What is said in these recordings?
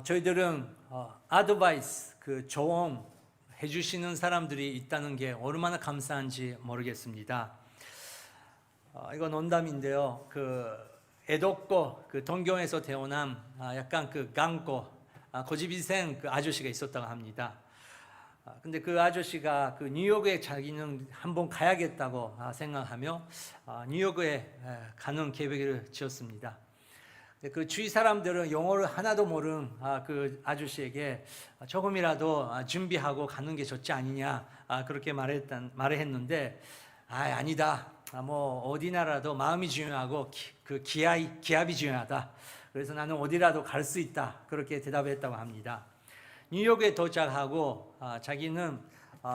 저희들은 아드바이스, 그 조언 해주시는 사람들이 있다는 게 얼마나 감사한지 모르겠습니다. 이건 농담인데요. 그 에도코, 그 동경에서 태어난 약간 그 강고, 고집이생 그 아저씨가 있었다고 합니다. 근데 그 아저씨가 그 뉴욕에 자기는 한번 가야겠다고 생각하며 뉴욕에 가는 계획을 지었습니다. 그 주위 사람들은 영어를 하나도 모르는 그 아저씨에게 조금이라도 준비하고 가는 게 좋지 않느냐 그렇게 말했는데 아니다. 뭐 어디 나라도 마음이 중요하고 그 기압이 중요하다. 그래서 나는 어디라도 갈 수 있다. 그렇게 대답했다고 합니다. 뉴욕에 도착하고 자기는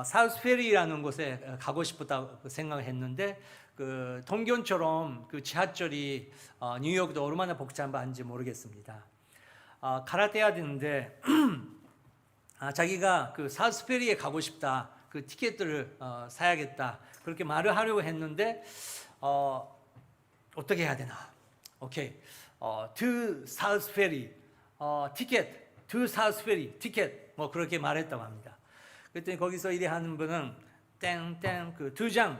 사우스페리라는 곳에 가고 싶었다고 생각했는데 그 동경처럼 그 지하철이 뉴욕도 얼마나 복잡한지 모르겠습니다. 갈아타야 되는데 자기가 그 사우스페리에 가고 싶다. 그 티켓들을 사야겠다. 그렇게 말을 하려고 했는데 어떻게 해야 되나? 오케이. to 사우스페리 티켓 to 사우스페리 티켓 뭐 그렇게 말했다고 합니다. 그랬더니 거기서 일하는 분은 땡땡 그 두 장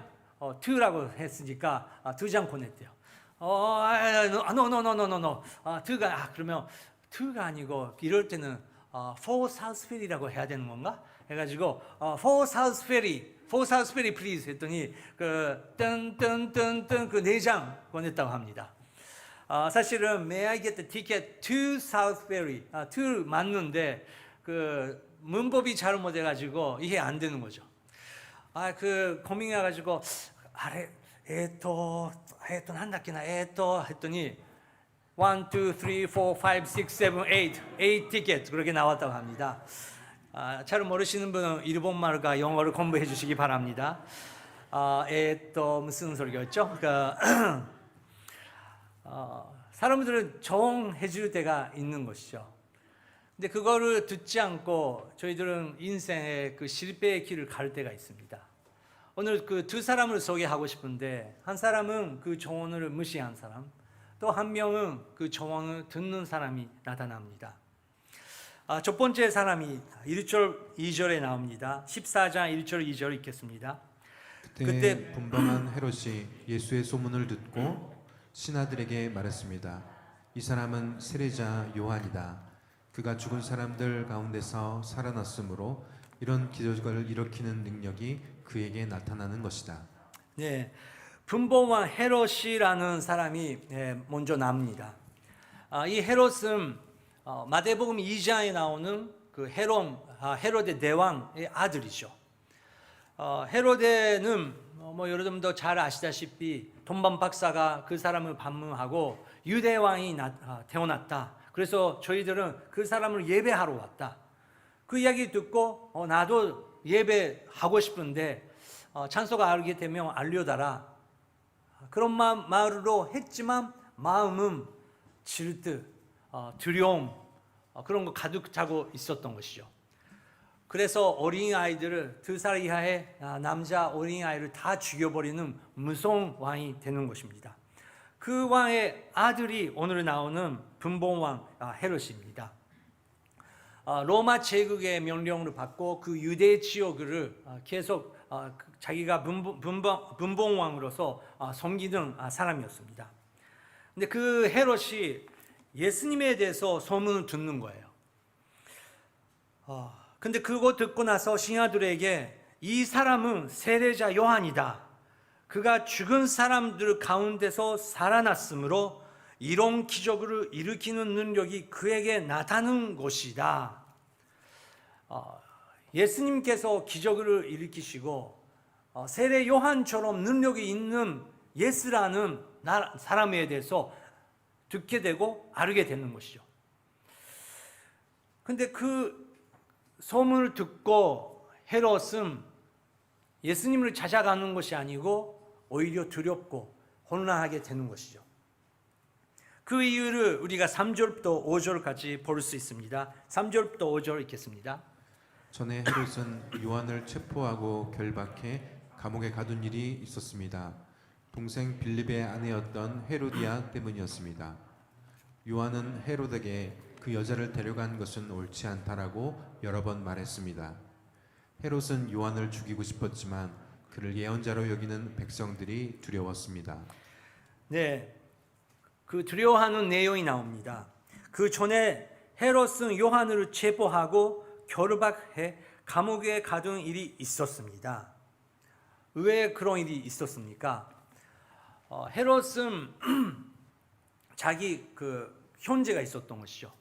to라고 했으니까 두 장 보냈대요. no. 그러면 to가 아니고 이럴 때는 for 사우스페리라고 해야 되는 건가? 해가지고 for 사우스페리 please 했더니 그 뜬뜬뜬뜬 그 네 장 보냈다고 합니다. 사실은 may I get the ticket to 사우스페리 to 맞는데 그 문법이 잘못돼가지고 이게 안 되는 거죠. 그 고민해가지고 한다기나 했더니 1, 2, 3, 4, 5, 6, 7, 8 티켓 그렇게 나왔다고 합니다. 잘 모르시는 분은 일본말과 영어를 공부해 주시기 바랍니다. 무슨 소리였죠? 사람들은 조언해 줄 때가 있는 것이죠. 근데 그거를 듣지 않고 저희들은 인생의 그 실패의 길을 갈 때가 있습니다. 오늘 그 두 사람을 소개하고 싶은데 한 사람은 그 조언을 무시한 사람, 또 한 명은 그 조언을 듣는 사람이 나타납니다. 첫 번째 사람이 1절 2절에 나옵니다. 14장 1절 2절 읽겠습니다. 그때 분방한 헤롯이 예수의 소문을 듣고 신하들에게 말했습니다. 이 사람은 세례자 요한이다. 그가 죽은 사람들 가운데서 살아났으므로 이런 기적을 일으키는 능력이 그에게 나타나는 것이다. 네, 분봉왕 헤롯이라는 사람이 먼저 나옵니다. 이 헤롯은 마태복음 2장에 나오는 그 헤로데 대왕의 아들이죠. 헤로데는 뭐 여러분도 잘 아시다시피 돈반 박사가 그 사람을 반문하고 유대 왕이 태어났다. 그래서 저희들은 그 사람을 예배하러 왔다. 그 이야기 듣고 나도 예배하고 싶은데 찬소가 알게 되면 알려달라. 그런 말으로 했지만 마음은 질투, 두려움 그런 거 가득 차고 있었던 것이죠. 그래서 어린아이들을 2살 이하의 남자 어린아이를 다 죽여버리는 무서운 왕이 되는 것입니다. 그 왕의 아들이 오늘 나오는 분봉왕 헤롯입니다. 로마 제국의 명령을 받고 그 유대 지역을 계속 자기가 분봉왕으로서 섬기는 사람이었습니다. 근데 그 헤롯이 예수님에 대해서 소문을 듣는 거예요. 근데 그거 듣고 나서 신하들에게 이 사람은 세례자 요한이다. 그가 죽은 사람들 가운데서 살아났으므로 이런 기적을 일으키는 능력이 그에게 나타나는 것이다. 예수님께서 기적을 일으키시고 세례 요한처럼 능력이 있는 예수라는 사람에 대해서 듣게 되고 알게 되는 것이죠. 근데 그 소문을 듣고 헤롯은 예수님을 찾아가는 것이 아니고 오히려 두렵고 혼란하게 되는 것이죠. 그 이유를 우리가 3절부터 5절까지 볼 수 있습니다. 3절부터 5절 읽겠습니다. 전에 헤롯은 요한을 체포하고 결박해 감옥에 가둔 일이 있었습니다. 동생 빌립의 아내였던 헤로디아 때문이었습니다. 요한은 헤롯에게 그 여자를 데려간 것은 옳지 않다라고 여러 번 말했습니다. 헤롯은 요한을 죽이고 싶었지만 그를 예언자로 여기는 백성들이 두려웠습니다. 네, 그 두려워하는 내용이 나옵니다. 그 전에 헤롯은 요한을 체포하고 결박해 감옥에 가둔 일이 있었습니다. 왜 그런 일이 있었습니까? 헤롯은 자기 그 형제가 있었던 것이죠.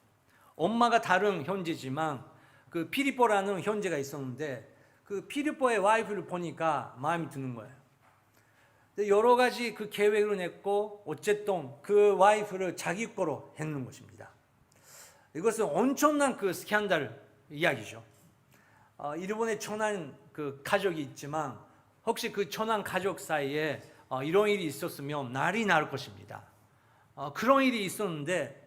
엄마가 다른 형제지만 그 피리뽀라는 형제가 있었는데 그 피리뽀의 와이프를 보니까 마음이 드는 거예요. 여러 가지 그 계획을 냈고 어쨌든 그 와이프를 자기 거로 했는 것입니다. 이것은 엄청난 그 스캔들 이야기죠. 일본에 천한 그 가족이 있지만 혹시 그 천한 가족 사이에 이런 일이 있었으면 난리 날 것입니다. 그런 일이 있었는데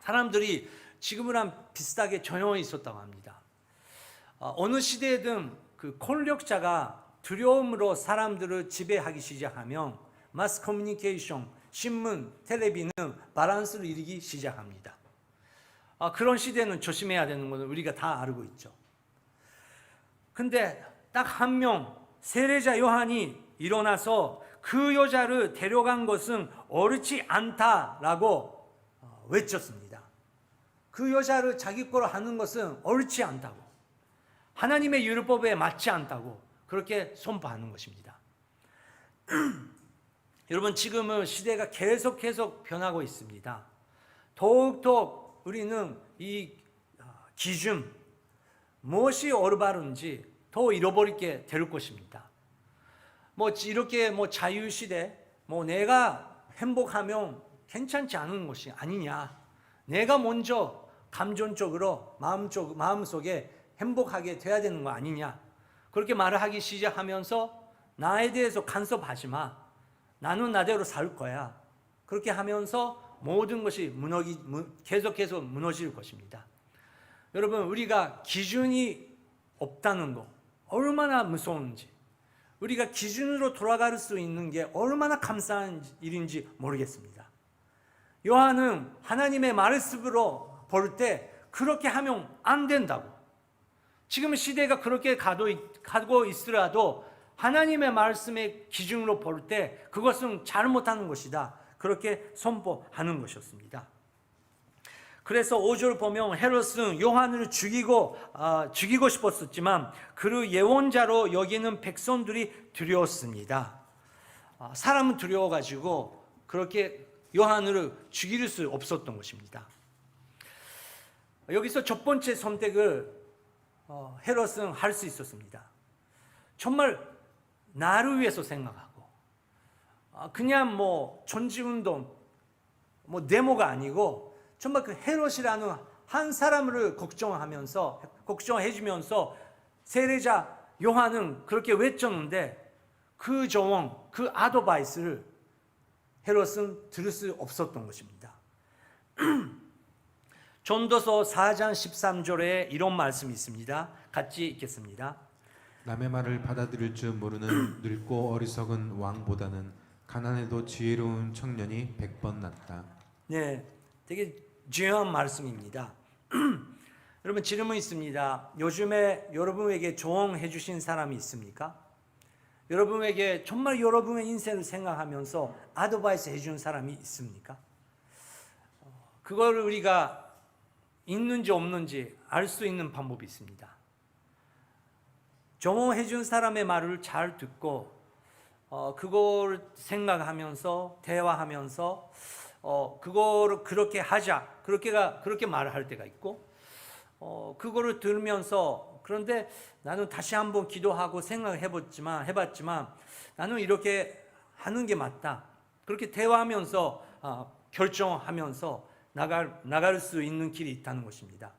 사람들이 지금이랑 비슷하게 전혀 있었다고 합니다. 어느 시대든 그 권력자가 두려움으로 사람들을 지배하기 시작하면 마스 커뮤니케이션, 신문, 텔레비는 밸런스를 잃기 시작합니다. 그런 시대는 조심해야 되는 것을 우리가 다 알고 있죠. 근데 딱 한 명 세례자 요한이 일어나서 그 여자를 데려간 것은 옳지 않다라고 외쳤습니다. 그 여자를 자기 거로 하는 것은 옳지 않다고, 하나님의 율법에 맞지 않다고 그렇게 선포하는 것입니다. 여러분, 지금은 시대가 계속 변하고 있습니다. 더욱더 우리는 이 기준, 무엇이 올바른지 더 잃어버리게 될 것입니다. 이렇게 자유시대, 내가 행복하면 괜찮지 않은 것이 아니냐. 내가 먼저 감정적으로 마음속에 행복하게 돼야 되는 거 아니냐. 그렇게 말을 하기 시작하면서 나에 대해서 간섭하지 마. 나는 나대로 살 거야. 그렇게 하면서 모든 것이 계속해서 무너질 것입니다. 여러분, 우리가 기준이 없다는 거 얼마나 무서운지, 우리가 기준으로 돌아갈 수 있는 게 얼마나 감사한 일인지 모르겠습니다. 요한은 하나님의 말씀으로 볼 때 그렇게 하면 안 된다고, 지금 시대가 그렇게 가고 있으라도 하나님의 말씀의 기준으로 볼 때 그것은 잘못하는 것이다, 그렇게 선포하는 것이었습니다. 그래서 5절 보면 헤롯은 요한을 죽이고 싶었었지만 그를 예언자로 여기는 백성들이 두려웠습니다. 사람은 두려워가지고 그렇게 요한을 죽일 수 없었던 것입니다. 여기서 첫 번째 선택을 헤롯은 할 수 있었습니다. 정말 나를 위해서 생각하고, 그냥 전지운동, 데모가 아니고 정말 그 헤롯이라는 한 사람을 걱정해주면서 세례자 요한은 그렇게 외쳤는데 그 조언, 그 아드바이스를 헤롯은 들을 수 없었던 것입니다. 전도서 4장 13절에 이런 말씀이 있습니다. 같이 읽겠습니다. 남의 말을 받아들일 줄 모르는 늙고 어리석은 왕보다는 가난해도 지혜로운 청년이 100번 낫다. 네, 되게 중요한 말씀입니다. 여러분, 질문 있습니다. 요즘에 여러분에게 조언해 주신 사람이 있습니까? 여러분에게 정말 여러분의 인생을 생각하면서 아드바이스 해준 사람이 있습니까? 그걸 우리가 있는지 없는지 알 수 있는 방법이 있습니다. 조언해 준 사람의 말을 잘 듣고 그걸 생각하면서 대화하면서 그거를 그렇게 하자, 그렇게 말을 할 때가 있고, 그거를 들으면서 그런데 나는 다시 한번 기도하고 생각해봤지만 나는 이렇게 하는 게 맞다, 그렇게 대화하면서 결정하면서 나갈 수 있는 길이 있다는 것입니다.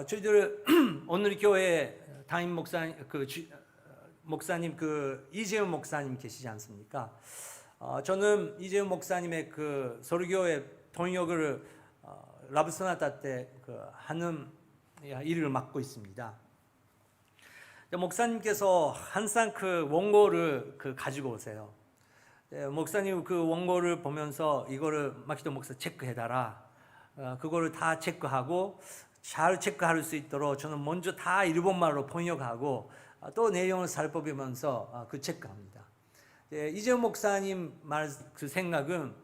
저희들 오늘 교회 담임 목사님 이재훈 목사님 계시지 않습니까? 저는 이재훈 목사님의 그 설교의 통역을 라브소나타 때 하는 일을 맡고 있습니다. 목사님께서 항상 그 원고를 가지고 오세요. 목사님 그 원고를 보면서 이거를 마키토 목사 체크해달라. 그거를 다 체크하고 잘 체크할 수 있도록 저는 먼저 다 일본말로 번역하고 또 내용을 살펴보면서 그 체크합니다. 이재용 목사님 말 그 생각은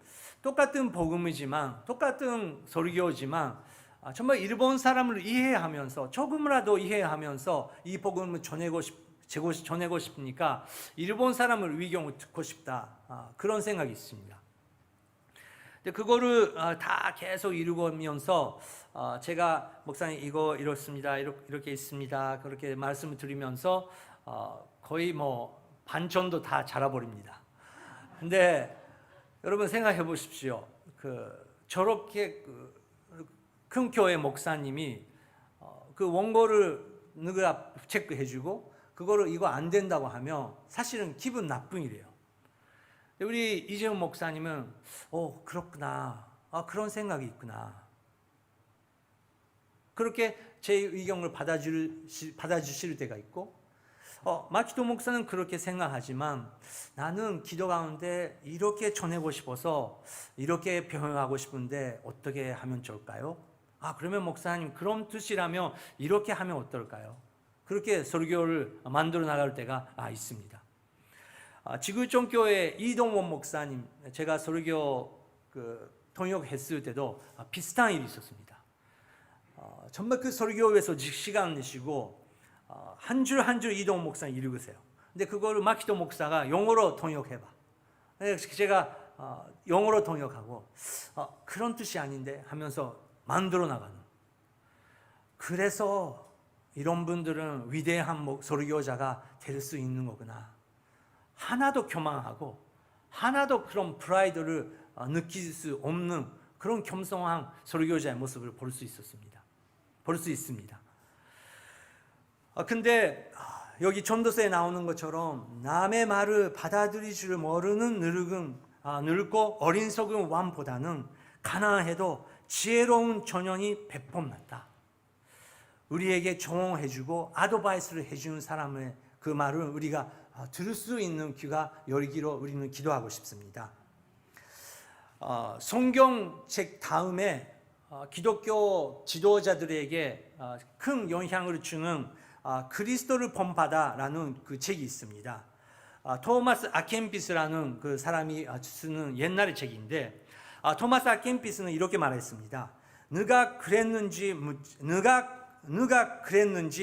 똑같은 복음이지만 똑같은 설교지만 정말 일본 사람을 이해하면서 조금이라도 이해하면서 이 복음을 전하고 싶으니까 일본 사람을 의견을 듣고 싶다. 그런 생각이 있습니다. 그거를 다 계속 이루면서 제가 목사님 이거 이렇습니다. 이렇게 있습니다. 그렇게 말씀을 드리면서 거의 뭐 반전도 다 자라버립니다. 근데 여러분 생각해 보십시오. 저렇게 큰 교회 목사님이 그 원고를 누가 체크해주고 그거를 이거 안 된다고 하면 사실은 기분 나쁜 일이에요. 우리 이재용 목사님은 그렇구나. 그런 생각이 있구나. 그렇게 제 의견을 받아주실 때가 있고 마키토 목사는 그렇게 생각하지만 나는 기도 가운데 이렇게 전하고 싶어서 이렇게 변형하고 싶은데 어떻게 하면 좋을까요? 그러면 목사님 그런 뜻이라면 이렇게 하면 어떨까요? 그렇게 설교를 만들어 나갈 때가 있습니다. 지구촌교회 이동원 목사님 제가 설교 통역했을 때도 비슷한 일이 있었습니다. 정말 그 설교에서 시간 내시고 한 줄 한 줄 이동원 목사님 읽으세요. 근데 그거를 마키토 목사가 영어로 통역해봐. 제가 영어로 통역하고 그런 뜻이 아닌데 하면서 만들어 나가는. 그래서 이런 분들은 위대한 설교자가 될 수 있는 거구나. 하나도 교만하고 하나도 그런 프라이드를 느낄 수 없는 그런 겸손한 설교자의 모습을 볼 수 있습니다. 근데 여기 전도서에 나오는 것처럼 남의 말을 받아들일 줄 모르는 늙고 어린 속은 왕보다는 가난해도 지혜로운 청년이 100번 낫다. 우리에게 조언해주고 아드바이스를 해주는 사람의 그 말을 우리가 들을 수 있는 귀가 열기로 우리는 기도하고 싶습니다. 성경책 다음에 기독교 지도자들에게 큰 영향을 주는 그리스도를 본받아라는 그 책이 있습니다. 토마스 아켄피스라는 그 사람이 쓰는 옛날의 책인데 토마스 아켄피스는 이렇게 말했습니다. 누가 그랬는지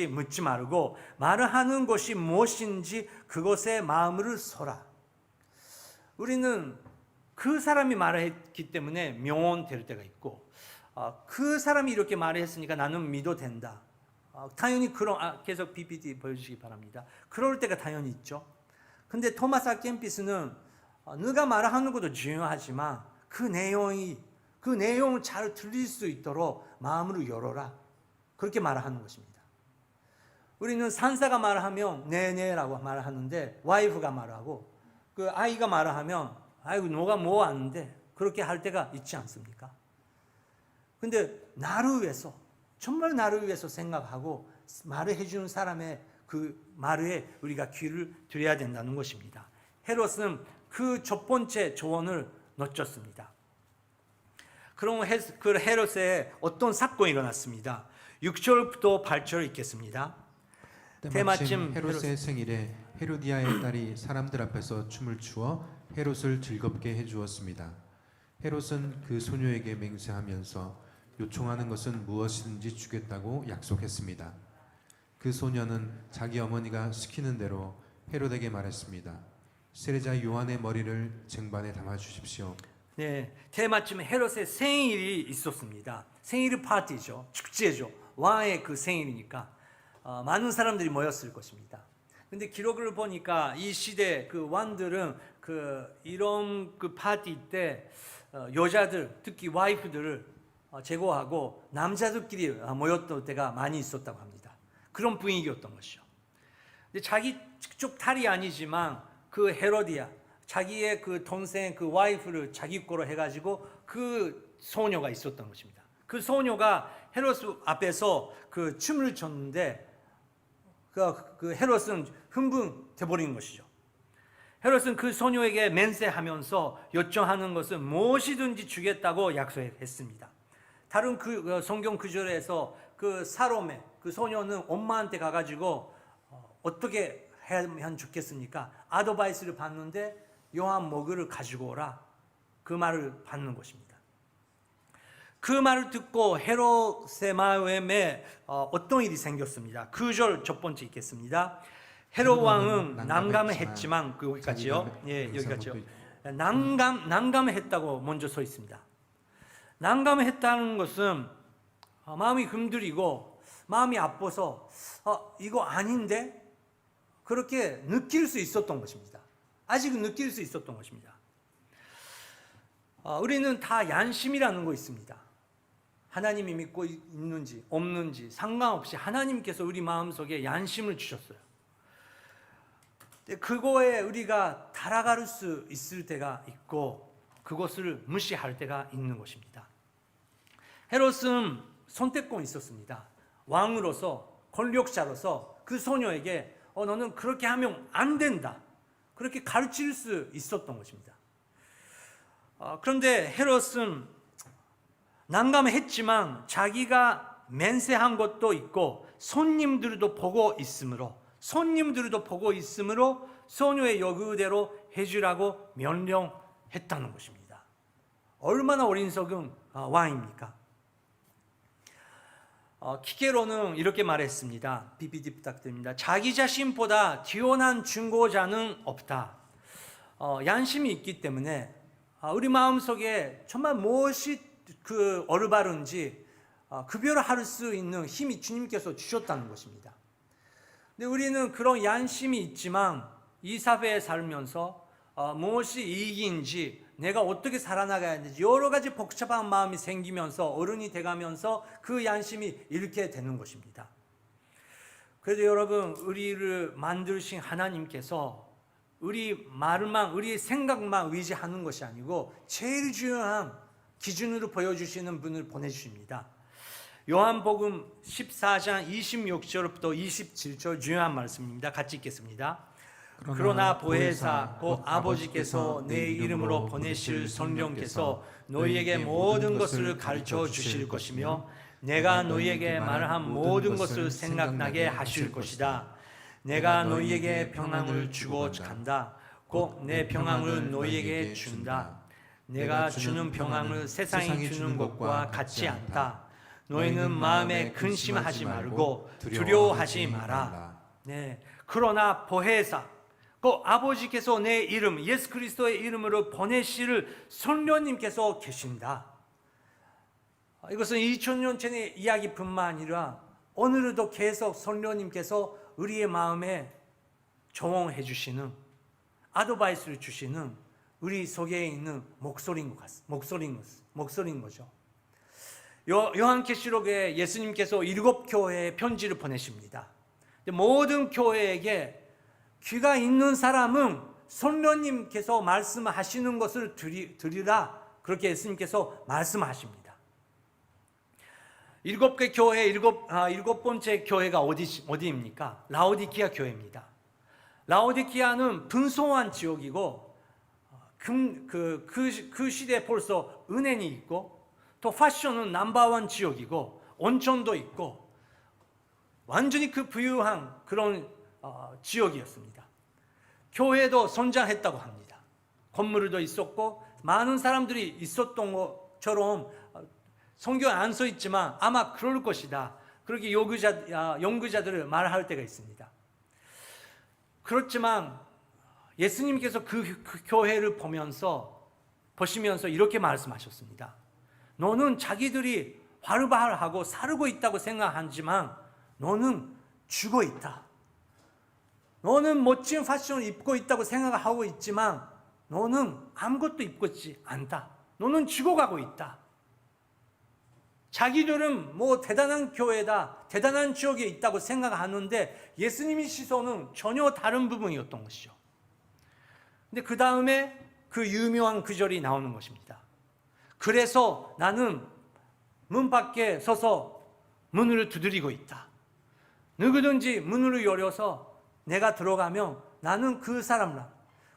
묻지 말고 말을 하는 것이 무엇인지 그것에 마음을 쏘라. 우리는 그 사람이 말했기 때문에 명언될 때가 있고 그 사람이 이렇게 말했으니까 나는 믿어도 된다. 당연히 계속 PPT 보여주시기 바랍니다. 그럴 때가 당연히 있죠. 근데 토마스 아켄피스는 누가 말하는 것도 중요하지만 그 내용을 잘 들릴 수 있도록 마음을 열어라. 그렇게 말하는 것입니다. 우리는 산사가 말하면 네네라고 말하는데 와이프가 말하고 그 아이가 말하면 아이고 너가 뭐 아는데 그렇게 할 때가 있지 않습니까? 근데 나를 위해서 정말 나를 위해서 생각하고 말을 해주는 사람의 그 말에 우리가 귀를 들여야 된다는 것입니다. 헤롯은 그 첫 번째 조언을 놓쳤습니다. 그럼 그 헤롯에 어떤 사건이 일어났습니다. 6절부터 8절 읽겠습니다. 때마침 헤롯의 생일에 헤로디아의 딸이 사람들 앞에서 춤을 추어 헤롯을 즐겁게 해주었습니다. 헤롯은 그 소녀에게 맹세하면서 요청하는 것은 무엇이든지 주겠다고 약속했습니다. 그 소녀는 자기 어머니가 시키는 대로 헤롯에게 말했습니다. 세례자 요한의 머리를 쟁반에 담아 주십시오. 네, 때마침 헤롯의 생일이 있었습니다. 생일 파티죠, 축제죠. 왕의 그 생일이니까 많은 사람들이 모였을 것입니다. 근데 기록을 보니까 이 시대 그 왕들은 이런 그 파티 때 여자들, 특히 와이프들을 제거하고 남자들끼리 모였던 때가 많이 있었다고 합니다. 그런 분위기였던 것이죠. 근데 자기 쪽 탈이 아니지만 그 헤로디아, 자기의 그 동생 그 와이프를 자기 거로 해가지고 그 소녀가 있었던 것입니다. 그 소녀가 헤롯 앞에서 그 춤을 췄는데 그 헤롯은 흥분돼 버린 것이죠. 헤롯은 그 소녀에게 맹세하면서 요청하는 것은 무엇이든지 주겠다고 약속했습니다. 다른 그 성경 구절에서 그 살로메 그 소녀는 엄마한테 가가지고 어떻게 하면 좋겠습니까? 아드바이스를 받는데 요한 먹이를 가지고 오라, 그 말을 받는 것입니다. 그 말을 듣고 헤롯의 마음에 어떤 일이 생겼습니다. 그 절 첫 번째 읽겠습니다. 헤롯 왕은 난감을 했지만, 여기까지요. 예, 여기까지요. 난감을 했다고 먼저 서 있습니다. 난감을 했다는 것은 마음이 흔들리고 마음이 아파서 이거 아닌데 그렇게 느낄 수 있었던 것입니다. 아직은 느낄 수 있었던 것입니다. 우리는 다 양심이라는 거 있습니다. 하나님이 믿고 있는지 없는지 상관없이 하나님께서 우리 마음속에 양심을 주셨어요. 그거에 우리가 달아갈 수 있을 때가 있고 그것을 무시할 때가 있는 것입니다. 헤롯은 선택권이 있었습니다. 왕으로서, 권력자로서 그 소녀에게 너는 그렇게 하면 안 된다, 그렇게 가르칠 수 있었던 것입니다. 그런데 헤롯은 난감했지만 자기가 맹세한 것도 있고 손님들도 보고 있으므로 소녀의 요구대로 해주라고 명령했다는 것입니다. 얼마나 어리석은 왕입니까? 키케로는 이렇게 말했습니다. PPT 부탁드립니다. 자기 자신보다 뛰어난 중고자는 없다. 양심이 있기 때문에 우리 마음속에 정말 무엇이 올바른지 구별할 수 있는 힘이 주님께서 주셨다는 것입니다. 근데 우리는 그런 양심이 있지만 이 사회에 살면서 무엇이 이익인지, 내가 어떻게 살아나가야 하는지 여러 가지 복잡한 마음이 생기면서 어른이 돼가면서 그 양심이 잃게 되는 것입니다. 그래도 여러분, 우리를 만드신 하나님께서 우리 말만, 우리 생각만 의지하는 것이 아니고 제일 중요한 기준으로 보여주시는 분을 보내주십니다. 요한복음 14장 26절부터 27절 중요한 말씀입니다. 같이 읽겠습니다. 그러나 보혜사 곧 아버지께서 내 이름으로 보내실 성령께서 너희에게 모든 것을 가르쳐 주실 것이며 내가 너희에게 말한 모든 것을 생각나게 하실 것이다. 내가 너희에게 평안을 주고 간다. 곧 내 평안을 너희에게 준다. 내가 주는 평안을 세상이 주는 것과 같지 않다. 너희는 마음에 근심하지 말고 두려워하지 마라. 네. 그러나 보혜사, 그 아버지께서 내 이름, 예수 그리스도의 이름으로 보내실 성령님께서 계신다. 이것은 2000년 전의 이야기뿐만 아니라 오늘도 계속 성령님께서 우리의 마음에 조언해 주시는, 아드바이스를 주시는 우리 속에 있는 목소리인 거죠. 요한계시록에 예수님께서 7교회에 편지를 보내십니다. 모든 교회에게 귀가 있는 사람은 성령님께서 말씀하시는 것을 들으라, 그렇게 예수님께서 말씀하십니다. 7개 교회, 일곱 번째 교회가 어디입니까? 라오디키아 교회입니다. 라오디키아는 분성한 지역이고 그 시대에 벌써 은행이 있고 또 패션은 넘버원 지역이고 온천도 있고 완전히 그 부유한 그런 지역이었습니다. 교회도 성장했다고 합니다. 건물도 있었고 많은 사람들이 있었던 것처럼 성경에 안 써 있지만 아마 그럴 것이다, 그렇게 연구자들을 말할 때가 있습니다. 그렇지만 예수님께서 그 교회를 보시면서 이렇게 말씀하셨습니다. 너는 자기들이 활발하고 살고 있다고 생각하지만 너는 죽어 있다. 너는 멋진 패션을 입고 있다고 생각하고 있지만 너는 아무것도 입고 있지 않다. 너는 죽어가고 있다. 자기들은 뭐 대단한 교회다, 대단한 지역에 있다고 생각하는데 예수님의 시선은 전혀 다른 부분이었던 것이죠. 근데 그 다음에 그 유명한 구절이 나오는 것입니다. 그래서 나는 문 밖에 서서 문을 두드리고 있다. 누구든지 문을 열어서 내가 들어가면 나는 그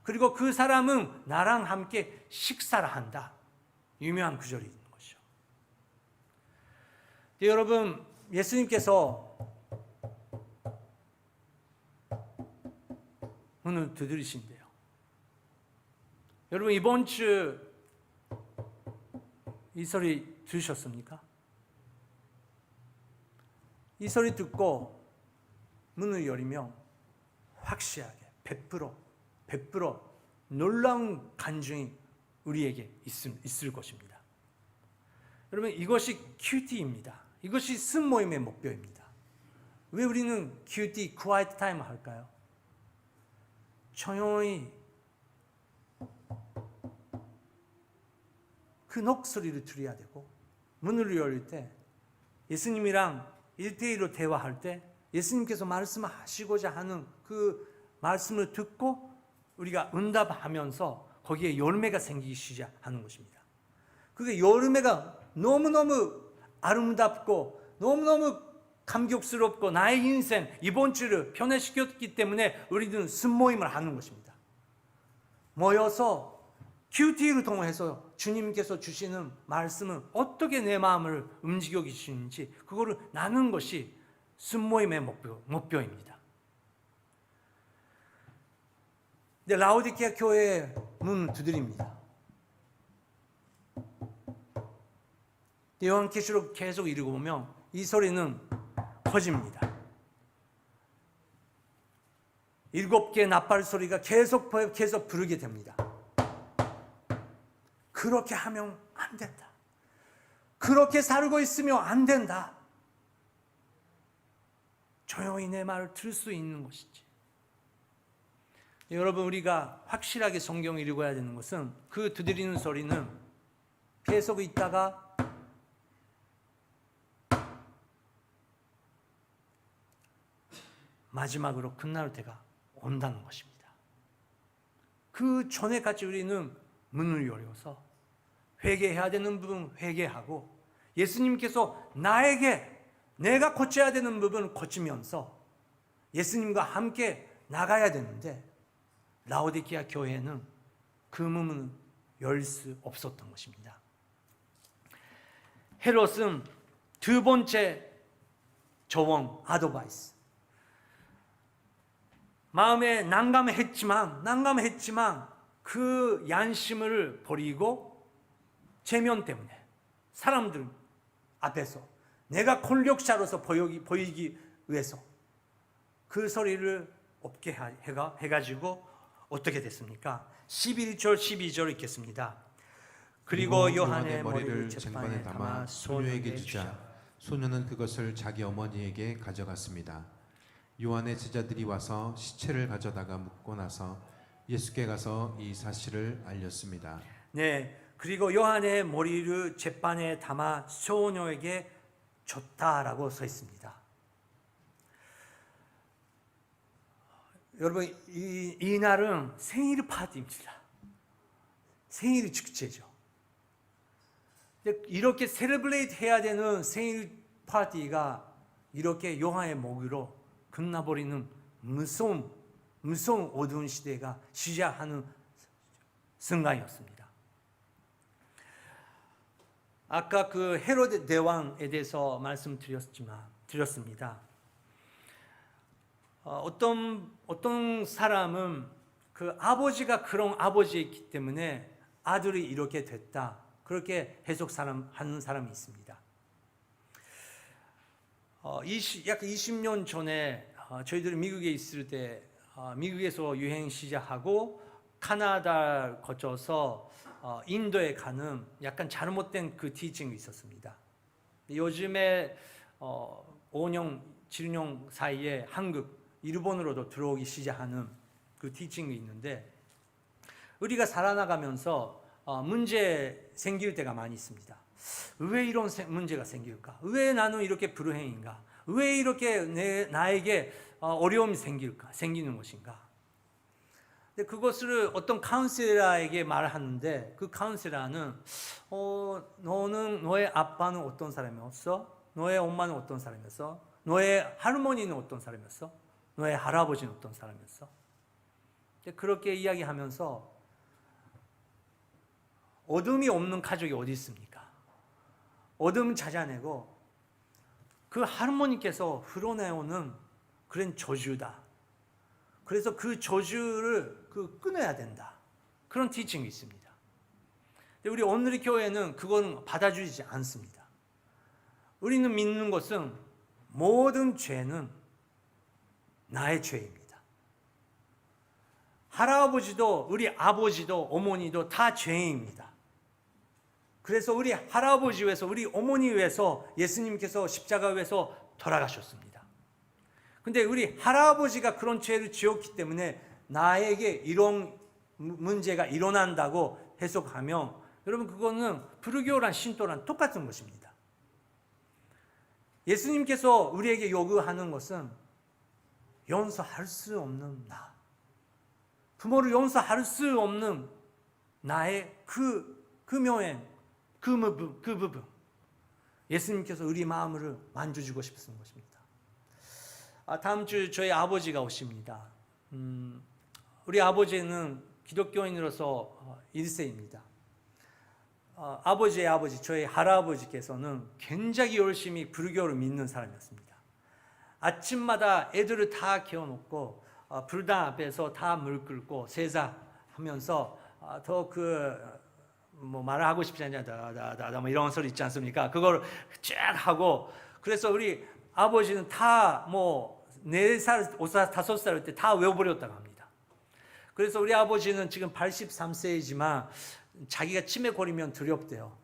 그리고 그 사람은 나랑 함께 식사를 한다. 유명한 구절이 있는 것이죠. 여러분, 예수님께서 문을 두드리신대요. 여러분, 이번 주 이 소리 들으셨습니까? 이 소리 듣고 문을 열리면 확실하게 100% 놀라운 간증이 우리에게 있을 것입니다. 여러분, 이것이 QT입니다. 이것이 순모임의 목표입니다. 왜 우리는 QT, Quiet Time 할까요? 조용히 그 녹소리를 들어야 되고, 문을 열릴 때 예수님이랑 1대1로 대화할 때 예수님께서 말씀하시고자 하는 그 말씀을 듣고 우리가 응답하면서 거기에 열매가 생기기 시작하는 것입니다. 그게 열매가 너무너무 아름답고 너무너무 감격스럽고 나의 인생 이번 주를 변화시켰기 때문에 우리는 순모임을 하는 것입니다. 모여서 QT를 통해서 주님께서 주시는 말씀은 어떻게 내 마음을 움직여 계시는지 그거를 나누는 것이 순모임의 목표입니다. 근데 라오디게아 교회의 문을 두드립니다. 요한계시록 계속 읽어보면 이 소리는 커집니다. 7개의 나팔 소리가 계속 부르게 됩니다. 그렇게 하면 안 된다. 그렇게 살고 있으면 안 된다. 조용히 내 말을 들을 수 있는 것이지. 여러분, 우리가 확실하게 성경을 읽어야 되는 것은 그 두드리는 소리는 계속 있다가 마지막으로 끝날 때가 온다는 것입니다. 그 전에까지 우리는 문을 열어서 회개해야 되는 부분 회개하고 예수님께서 나에게 내가 고쳐야 되는 부분을 고치면서 예수님과 함께 나가야 되는데 라오디게아 교회는 그 문을 열 수 없었던 것입니다. 헤롯은 두 번째 조언, 아드바이스. 마음에 난감했지만 그 양심을 버리고 체면 때문에 사람들 앞에서 내가 권력자로서 보이기 위해서 그 소리를 없게 해가지고 어떻게 됐습니까? 11절 12절 읽겠습니다. 그리고 요한의 머리를 쟁반에 담아 소녀에게 주자 소녀는 그것을 자기 어머니에게 가져갔습니다. 요한의 제자들이 와서 시체를 가져다가 묻고 나서 예수께 가서 이 사실을 알렸습니다. 네, 그리고 요한의 머리를 쟁반에 담아 소녀에게 줬다라고 써 있습니다. 여러분, 이 날은 생일 파티입니다. 생일 축제죠. 이렇게 세레브레이트 해야 되는 생일 파티가 이렇게 요한의 목으로 끝나버리는 무서운 어두운 시대가 시작하는 순간이었습니다. 아까 그 헤로데 대왕에 대해서 말씀드렸습니다. 어떤 사람은 그 아버지가 그런 아버지였기 때문에 아들이 이렇게 됐다. 그렇게 하는 사람이 있습니다. 약 20년 전에 저희들이 미국에 있을 때 미국에서 유행 시작하고 카나다 거쳐서 인도에 가는 약간 잘못된 그 티칭이 있었습니다. 요즘에 5년, 7년 사이에 한국, 일본으로도 들어오기 시작하는 그 티칭이 있는데 우리가 살아나가면서 문제 생길 때가 많이 있습니다. 왜 이런 문제가 생길까? 왜 나는 이렇게 불행인가? 왜 이렇게 나에게 어려움이 생기는 것인가? 근데 그것을 어떤 카운셀러에게 말하는데 그 카운셀러는 너의 아빠는 어떤 사람이었어? 너의 엄마는 어떤 사람이었어? 너의 할머니는 어떤 사람이었어? 너의 할아버지는 어떤 사람이었어? 그렇게 이야기하면서 어둠이 없는 가족이 어디 있습니까? 어둠 찾아내고 그 할머니께서 흘러내오는 그런 저주다. 그래서 그 저주를 끊어야 된다. 그런 티칭이 있습니다. 근데 우리 오늘의 교회는 그건 받아주지 않습니다. 우리는 믿는 것은 모든 죄는 나의 죄입니다. 할아버지도 우리 아버지도 어머니도 다 죄인입니다. 그래서 우리 할아버지 위해서 우리 어머니 위해서 예수님께서 십자가 위해서 돌아가셨습니다. 근데 우리 할아버지가 그런 죄를 지었기 때문에 나에게 이런 문제가 일어난다고 해석하면 여러분 그거는 불교란 신도란 똑같은 것입니다. 예수님께서 우리에게 요구하는 것은 용서할 수 없는 나, 부모를 용서할 수 없는 나의 그 묘행, 그 부분 예수님께서 우리 마음을 만져주고 싶은 것입니다. 다음 주 저희 아버지가 오십니다. 우리 아버지는 기독교인으로서 1세입니다. 아버지의 아버지, 저희 할아버지께서는 굉장히 열심히 불교를 믿는 사람이었습니다. 아침마다 애들을 다 개워놓고 불당 앞에서 다 물 끓고 세자하면서 뭐 말을 하고 싶지 않냐, 다다다다 뭐 이런 소리 있지 않습니까? 그걸 쫙 하고 그래서 우리 아버지는 다 뭐 4살, 5살, 5살 때 다 외워버렸다고 합니다. 그래서 우리 아버지는 지금 83세이지만 자기가 치매 걸리면 두렵대요.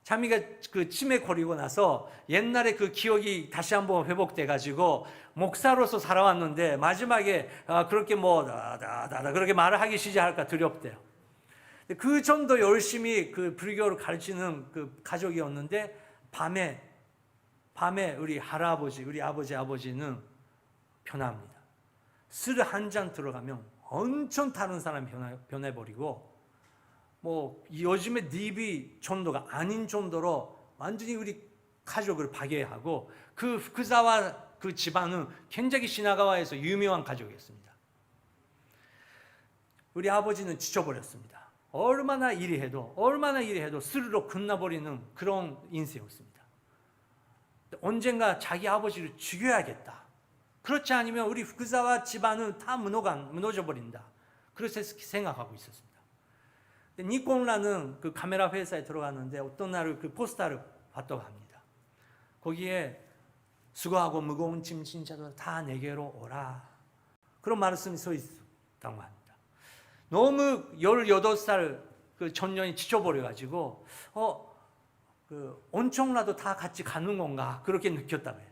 자기가 그 치매 걸리고 나서 옛날에 그 기억이 다시 한번 회복돼 가지고 목사로서 살아왔는데 마지막에 그렇게 뭐 그렇게 말을 하기 시작할까 두렵대요. 그 정도 열심히 그 불교를 가르치는 그 가족이었는데 밤에 우리 할아버지, 우리 아버지는 변합니다. 술 한 잔 들어가면 엄청 다른 사람이 변해버리고 뭐 요즘에 DB 정도가 아닌 정도로 완전히 우리 가족을 파괴하고 그 후쿠자와 그 집안은 굉장히 시나가와에서 유명한 가족이었습니다. 우리 아버지는 지쳐버렸습니다. 얼마나 일이 해도 스스로 끝나버리는 그런 인생이었습니다. 언젠가 자기 아버지를 죽여야겠다. 그렇지 않으면 우리 후쿠자와 집안은 다 무너져버린다. 그렇게 생각하고 있었습니다. 니콘라는 그 카메라 회사에 들어갔는데 어떤 날 그 포스터를 봤다고 합니다. 거기에 수고하고 무거운 짐 진짜도 다 내게로 오라. 그런 말씀이 써 있다고 합니다. 너무 18살 그 청년이 지쳐버려가지고 그 온천라도 다 같이 가는 건가 그렇게 느꼈다고 해요.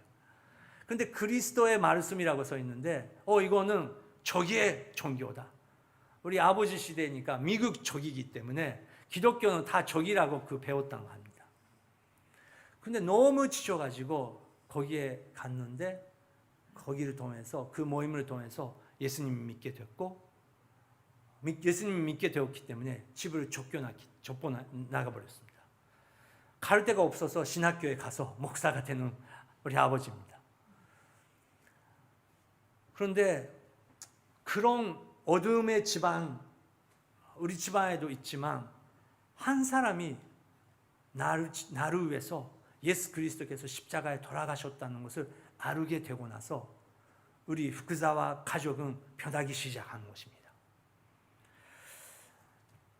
근데 그리스도의 말씀이라고 써 있는데 이거는 적의 종교다. 우리 아버지 시대니까 미국 적이기 때문에 기독교는 다 적이라고 배웠다고 합니다. 근데 너무 지쳐가지고 거기에 갔는데 거기를 통해서 그 모임을 통해서 예수님을 믿게 됐고 예수님을 믿게 되었기 때문에 집을 쫓겨나가버렸습니다. 갈 데가 없어서 신학교에 가서 목사가 되는 우리 아버지입니다. 그런데 그런 어둠의 집안, 우리 집안에도 있지만 한 사람이 나를 위해서 예수 그리스도께서 십자가에 돌아가셨다는 것을 알게 되고 나서 우리 후쿠자와 가족은 변하기 시작하는 것입니다.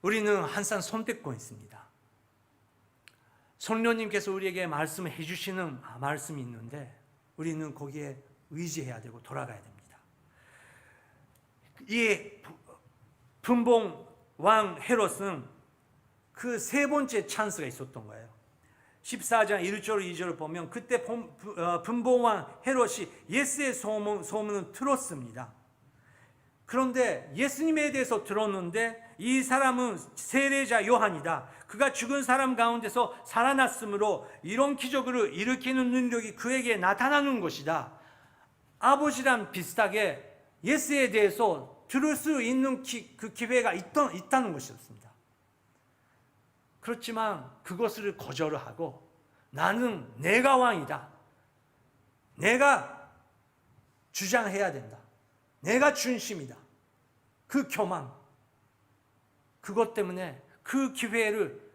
우리는 항상 선택권 있습니다. 성령님께서 우리에게 말씀을 해주시는 말씀이 있는데 우리는 거기에 의지해야 되고 돌아가야 됩니다. 이 분봉 왕 헤롯은 그 3번째 찬스가 있었던 거예요. 14장 1절 2절을 보면 그때 분봉 왕 헤롯이 예수의 소문을 들었습니다. 그런데 예수님에 대해서 들었는데 이 사람은 세례자 요한이다. 그가 죽은 사람 가운데서 살아났으므로 이런 기적을 일으키는 능력이 그에게 나타나는 것이다. 아버지랑 비슷하게 예수에 대해서 들을 수 있는 그 기회가 있다는 것이었습니다. 그렇지만 그것을 거절하고 나는 내가 왕이다. 내가 주장해야 된다. 내가 중심이다. 그 교만, 그것 때문에 그 기회를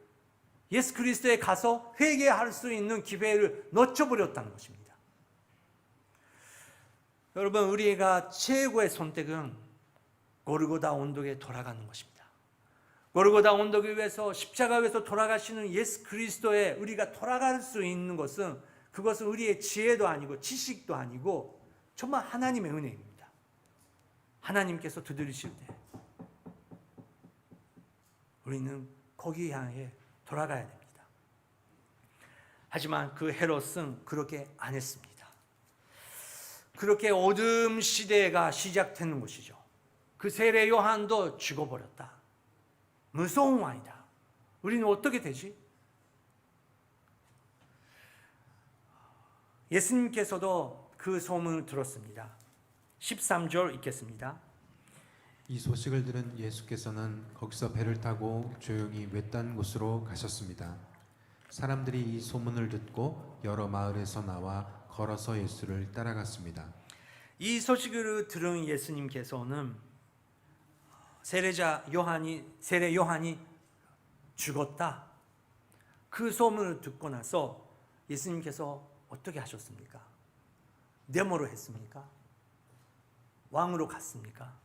예수 그리스도에 가서 회개할 수 있는 기회를 놓쳐버렸다는 것입니다. 여러분, 우리가 최고의 선택은 골고다 언덕에 돌아가는 것입니다. 골고다 언덕 위에서 십자가 위에서 돌아가시는 예수 그리스도에 우리가 돌아갈 수 있는 것은, 그것은 우리의 지혜도 아니고 지식도 아니고 정말 하나님의 은혜입니다. 하나님께서 두드리실 때 우리는 거기 향해 돌아가야 됩니다. 하지만 그 헤롯은 그렇게 안 했습니다. 그렇게 어둠 시대가 시작되는 것이죠. 그 세례 요한도 죽어버렸다. 무서운 왕이다. 우리는 어떻게 되지? 예수님께서도 그 소문을 들었습니다. 13절 읽겠습니다. 이 소식을 들은 예수께서는 거기서 배를 타고 조용히 외딴 곳으로 가셨습니다. 사람들이 이 소문을 듣고 여러 마을에서 나와 걸어서 예수를 따라갔습니다. 이 소식을 들은 예수님께서는 세례 요한이 죽었다. 그 소문을 듣고 나서 예수님께서 어떻게 하셨습니까? 내모로 했습니까? 왕으로 갔습니까?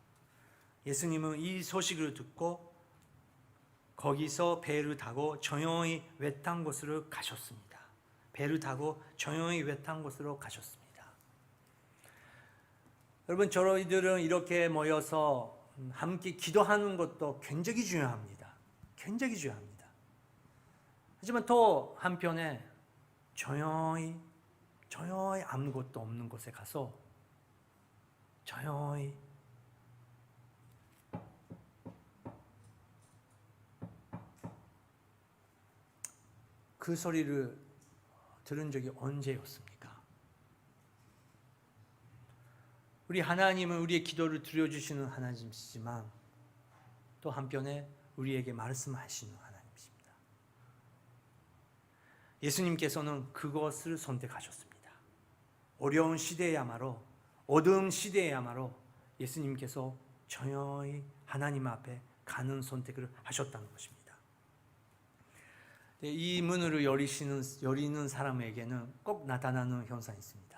예수님은 이 소식을 듣고 거기서 배를 타고 조용히 외딴 곳으로 가셨습니다. 배를 타고 조용히 외딴 곳으로 가셨습니다. 여러분, 저희들은 이렇게 모여서 함께 기도하는 것도 굉장히 중요합니다. 굉장히 중요합니다. 하지만 또 한편에 조용히 아무것도 없는 곳에 가서 조용히 그 소리를 들은 적이 언제였습니까? 우리 하나님은 우리의 기도를 들어주시는 하나님이시지만 또 한편에 우리에게 말씀하시는 하나님이십니다. 예수님께서는 그것을 선택하셨습니다. 어려운 시대야말로, 어두운 시대야말로 예수님께서 조용히 하나님 앞에 가는 선택을 하셨다는 것입니다. 이 문을 열리는 사람에게는 꼭 나타나는 현상이 있습니다.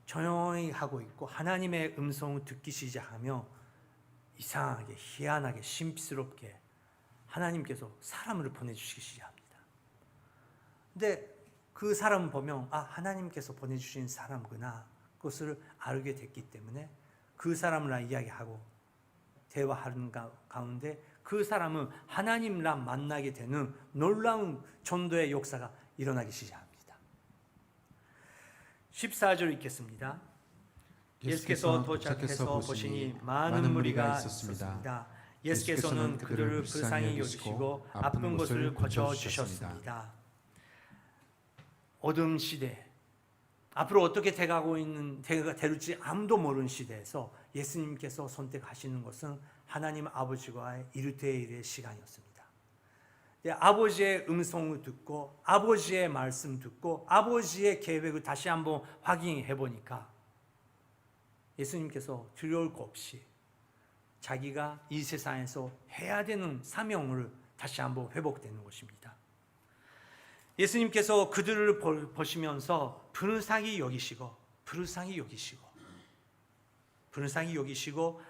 조용히 하고 있고 하나님의 음성을 듣기 시작하며 이상하게, 희한하게, 신비스럽게 하나님께서 사람을 보내주시기 시작합니다. 근데 그 사람을 보면 하나님께서 보내주신 사람구나, 그것을 알게 됐기 때문에 그 사람이랑 이야기하고 대화하는 가운데 그 사람은 하나님랑 만나게 되는 놀라운 전도의 역사가 일어나기 시작합니다. 14절 읽겠습니다. 예수께서 도착해서 보시니 많은 무리가 있었습니다. 예수께서는 그들을 불쌍히 여기시고 아픈 곳을 고쳐주셨습니다. 어둠 시대, 앞으로 어떻게 될지 아무도 모르는 시대에서 예수님께서 선택하시는 것은 하나님 아버지와의 1대1의 시간이었습니다. 아버지의 음성을 듣고 아버지의 말씀 듣고 아버지의 계획을 다시 한번 확인해 보니까 예수님께서 두려울 것 없이 자기가 이 세상에서 해야 되는 사명을 다시 한번 회복되는 것입니다. 예수님께서 그들을 보시면서 불쌍히 여기시고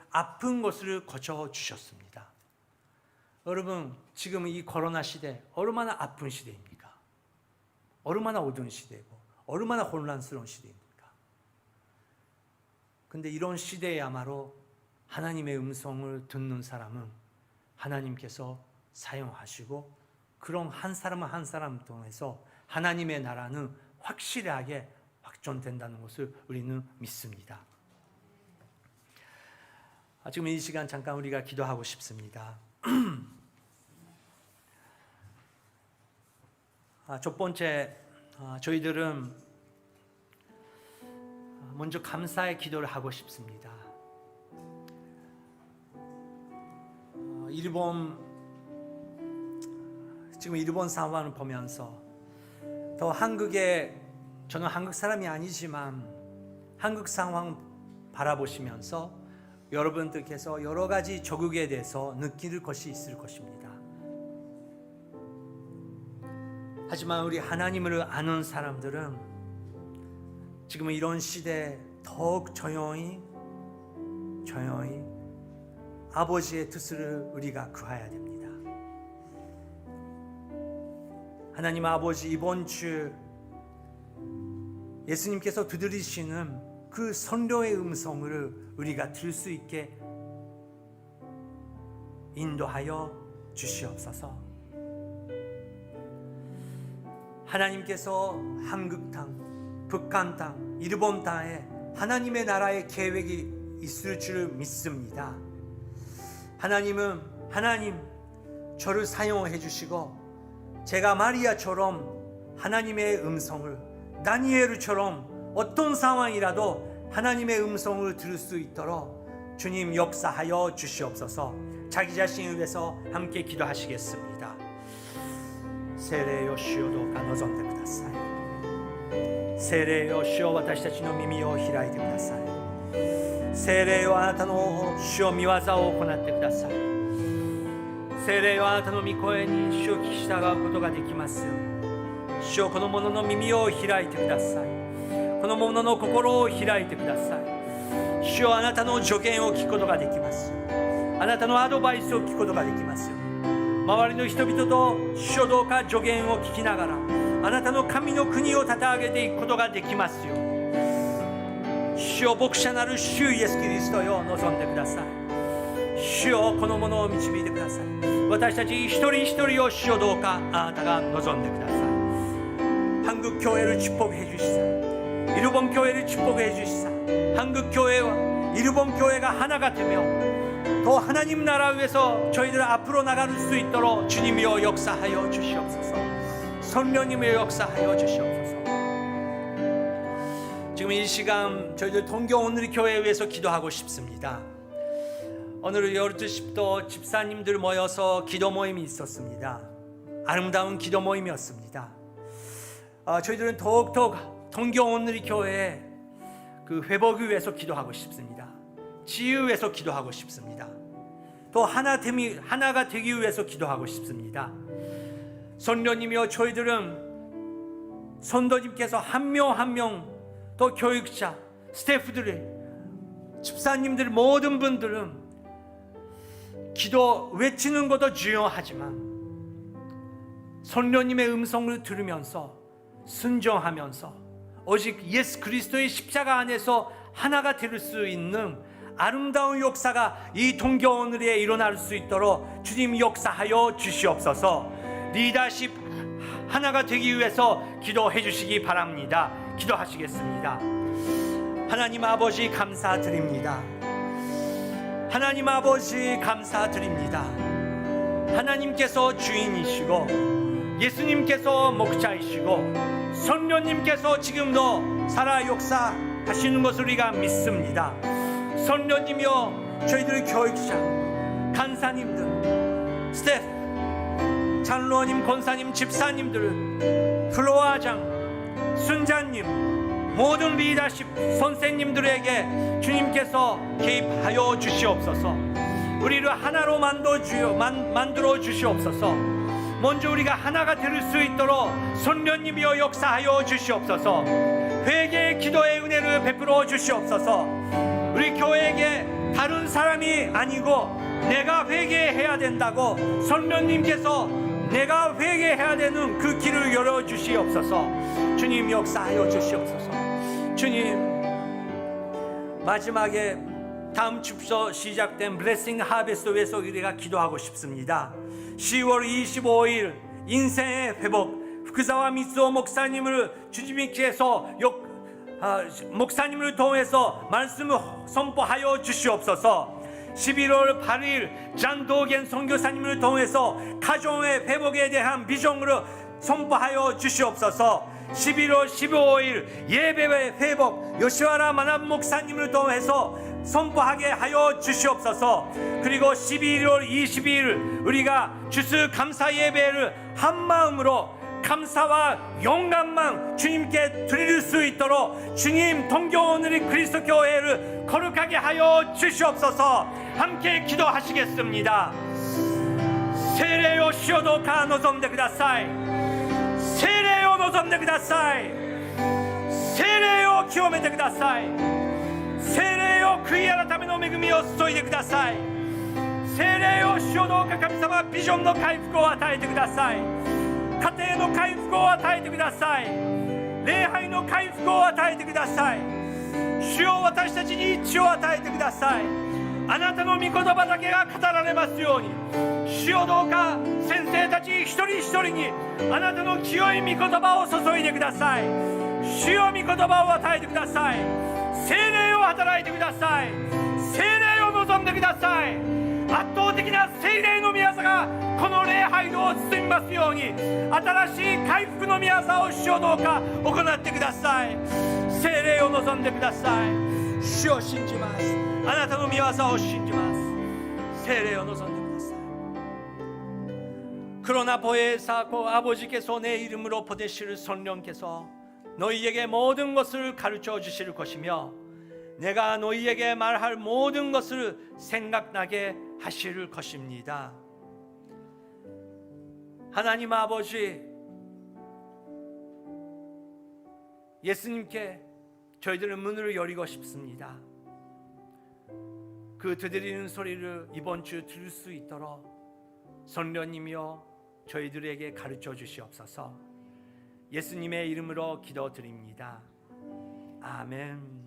아픈 것을 고쳐주셨습니다. 여러분, 지금 이 코로나 시대 얼마나 아픈 시대입니까? 얼마나 어두운 시대고 얼마나 혼란스러운 시대입니까? 근데 이런 시대야말로 하나님의 음성을 듣는 사람은 하나님께서 사용하시고 그런 한 사람 한 사람 통해서 하나님의 나라는 확실하게 확존된다는 것을 우리는 믿습니다. 지금 이 시간 잠깐 우리가 기도하고 싶습니다. 첫 번째, 저희들은 먼저 감사의 기도를 하고 싶습니다. 지금 일본 상황을 보면서 더 저는 한국 사람이 아니지만 한국 상황 바라보시면서 여러분들께서 여러 가지 조국에 대해서 느낄 것이 있을 것입니다. 하지만 우리 하나님을 아는 사람들은 지금 이런 시대에 더욱 조용히 아버지의 뜻을 우리가 구해야 됩니다. 하나님 아버지, 이번 주 예수님께서 두드리시는 그 선교의 음성을 우리가 들을 수 있게 인도하여 주시옵소서. 하나님께서 한국 땅, 북한 땅, 일본 땅에 하나님의 나라의 계획이 있을 줄 믿습니다. 하나님 저를 사용해 주시고 제가 마리아처럼 하나님의 음성을, 다니엘처럼 어떤 상황이라도 하나님의 음성을 들을 수 있도록 주님 역사하여 주시옵소서. 자기 자신을 위해서 함께 기도하시겠습니다. 세례요主よどうか望んでください。聖霊よ主よ、私たちの耳を開いてください。聖霊よ、あなたの主を御業を行ってください。聖霊よ、あなたの御声に主を聞き従うことができますように、主よ、この者の耳を開いてください。この者の心を開いてください。主よ、あなたの助言を聞くことができますよ。あなたのアドバイスを聞くことができますよ。周りの人々と主よ、どうか助言を聞きながらあなたの神の国を立て上げていくことができますよ。主よ、牧者なる主イエスキリストよ、望んでください。主よ、この者を導いてください。私たち一人一人を主よ、どうかあなたが望んでください。한국 교회를 축복해 주시사, 일본 교회를 축복해 주시사, 한국 교회와 일본 교회가 하나가 되며 더 하나님 나라 위해서 저희들 앞으로 나갈 수 있도록 주님이여 역사하여 주시옵소서. 성령님이여 역사하여 주시옵소서. 지금 이 시간 저희들 동교 오늘 교회에 위해서 기도하고 싶습니다. 오늘 12시부터 집사님들 모여서 기도 모임이 있었습니다. 아름다운 기도 모임이었습니다. 저희들은 더욱더 동교 오늘 교회의 그 회복을 위해서 기도하고 싶습니다. 지혜를 위해서 기도하고 싶습니다. 또 하나가 되기 위해서 기도하고 싶습니다. 성령님이여, 저희들은 선도님께서 한 명 한 명, 또 교육자, 스태프들, 집사님들 모든 분들은 기도 외치는 것도 중요하지만 성령님의 음성을 들으면서 순종하면서 오직 예수 그리스도의 십자가 안에서 하나가 될 수 있는 아름다운 역사가 이 동교 오늘에 일어날 수 있도록 주님 역사하여 주시옵소서. 리더십 하나가 되기 위해서 기도해 주시기 바랍니다. 기도하시겠습니다. 하나님 아버지 감사드립니다. 하나님 아버지 감사드립니다. 하나님께서 주인이시고 예수님께서 목자이시고 성령님께서 지금도 살아 역사하시는 것을 우리가 믿습니다. 성령님이여, 저희들 교육자, 간사님들, 스태프, 장로님, 권사님, 집사님들, 플로아장, 순자님, 모든 리더십 선생님들에게 주님께서 개입하여 주시옵소서. 우리를 하나로 만들어 주시옵소서. 먼저 우리가 하나가 될 수 있도록 성령님이여 역사하여 주시옵소서. 회개의 기도의 은혜를 베풀어 주시옵소서. 우리 교회에게 다른 사람이 아니고 내가 회개해야 된다고 성령님께서 내가 회개해야 되는 그 길을 열어주시옵소서. 주님 역사하여 주시옵소서. 주님, 마지막에 다음 주부터 시작된 블레싱 하베스트 위해서 우리가 기도하고 싶습니다. 10월 25일 인생의 회복,福沢 미스오 목사님을 주님께서 목사님을 통해서 말씀을 선포하여 주시옵소서. 11월 8일 잔도겐 선교사님을 통해서 가정의 회복에 대한 비전을 선포하여 주시옵소서. 11월 15일 예배의 회복 요시와라 만합 목사님을 통해서 선포하게 하여 주시옵소서. 그리고 11월 22일 우리가 주스 감사 예배를 한 마음으로 감사와 영광만 주님께 드릴 수 있도록 주님 동교오늘의 그리스도 교회를 거룩하게 하여 주시옵소서. 함께 기도하시겠습니다. 세례요 시오도카 노somdeください。聖霊を望んでください。聖霊を清めてください。聖霊を悔い改めの恵みを注いでください。聖霊を主よどうか神様、ビジョンの回復を与えてください。家庭の回復を与えてください。礼拝の回復を与えてください。主よ、私たちに一致を与えてください。あなたの御言葉だけが語られますように、主よどうか先生たち一人一人にあなたの清い御言葉を注いでください。主よ、御言葉を与えてください。聖霊を働いてください。聖霊を望んでください。圧倒的な聖霊の御業がこの礼拝を包みますように、新しい回復の御業を主よどうか行ってください。聖霊を望んでください。主を信じます。あなたの御業を信じます。聖霊を望んでください。그러나 보혜사하고 아버지께서 내 이름으로 보내실 성령께서 너희에게 모든 것을 가르쳐 주실 것이며 내가 너희에게 말할 모든 것을 생각나게 하실 것입니다. 하나님 아버지, 예수님께 저희들은 문을 열고 싶습니다. 그 드리는 소리를 이번 주 들을 수 있도록 성령님이여 저희들에게 가르쳐 주시옵소서. 예수님의 이름으로 기도드립니다. 아멘.